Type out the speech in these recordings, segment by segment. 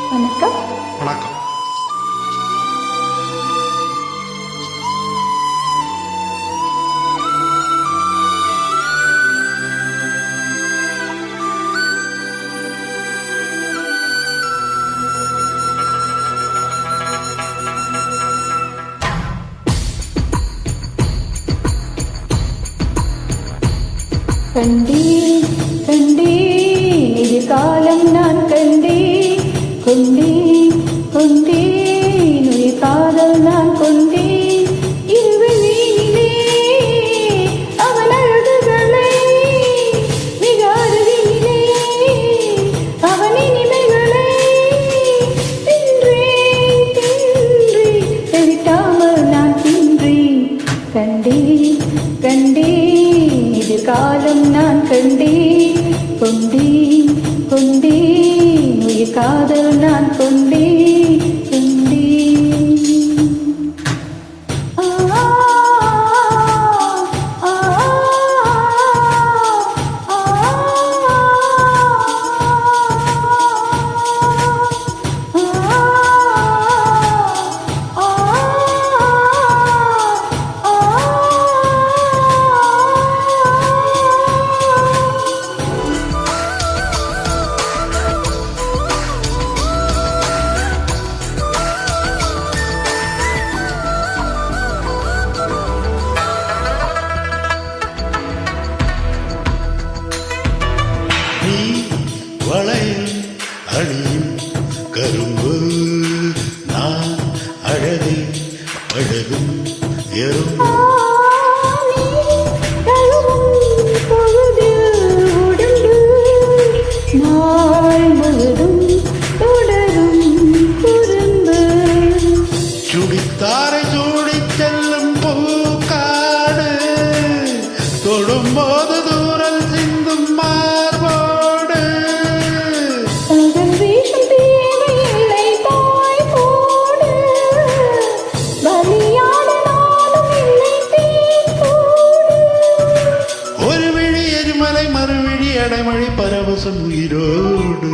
வணக்கம். வணக்கம். கண்டேன் கண்டேன் எதிர்காலம் நான் கண்டேன், கொண்டேன் கொண்டேன் உயிர் காதல் நான் கொண்டேன். இருவிழியிலே அவன் அழகுகளை, மிக அருகிலே அவன் இனிமைகளை தின்றேன் தின்றேன் தெவிட்டாமல் நான் தின்றேன். கண்டேன் கண்டேன் எதிர்காலம் நான் கண்டேன், கொண்டேன் கொண்டேன் உயிர் காதல் நான் கொண்டேன் கொண்டேன். ஆ ஆ ஆ ஆ நீ வளையில் அணியும் கரும்பு, நான் அழகை அழகும் எறும்பு. சுடித்தாரை சூடிச் செல்லும் பூக்காடு, தொடும்போது தூரல் சிந்தும் மார்போடு. ஒரு விழி எரிமலை, மறுவிழி அடைமழி, பரவசம் உயிரோடு.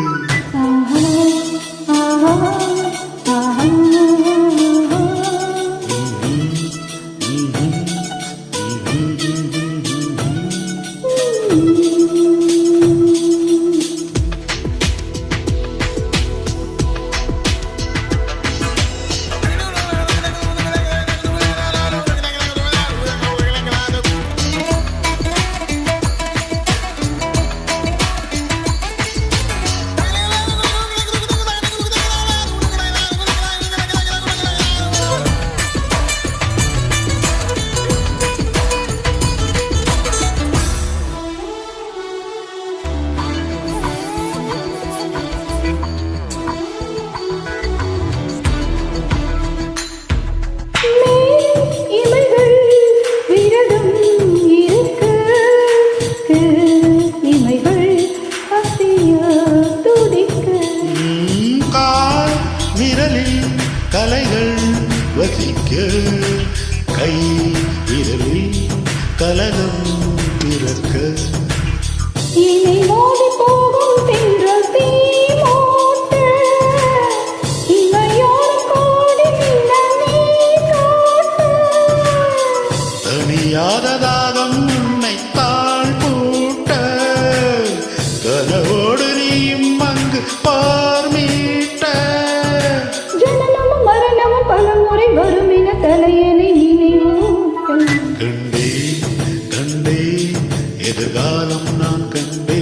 கலைகள் வசிக்க கை விரலில் கலகம் பிறக்க. இனி மோதி போகும் தென்றல் தீமூட்ட, இமையோர் கோடி மின்னல் நீர் காட்ட. தனியாத தாகம் உன்னை தாழ் பூட்ட, கனவோடு நீயும் அங்கு பார்மீட்ட. ஜனனமும் மரணமும் பலமுறை வரும் என தலையணை நினைவூட்ட. கண்டே கண்டே எதிர்காலம் நான் கண்டே.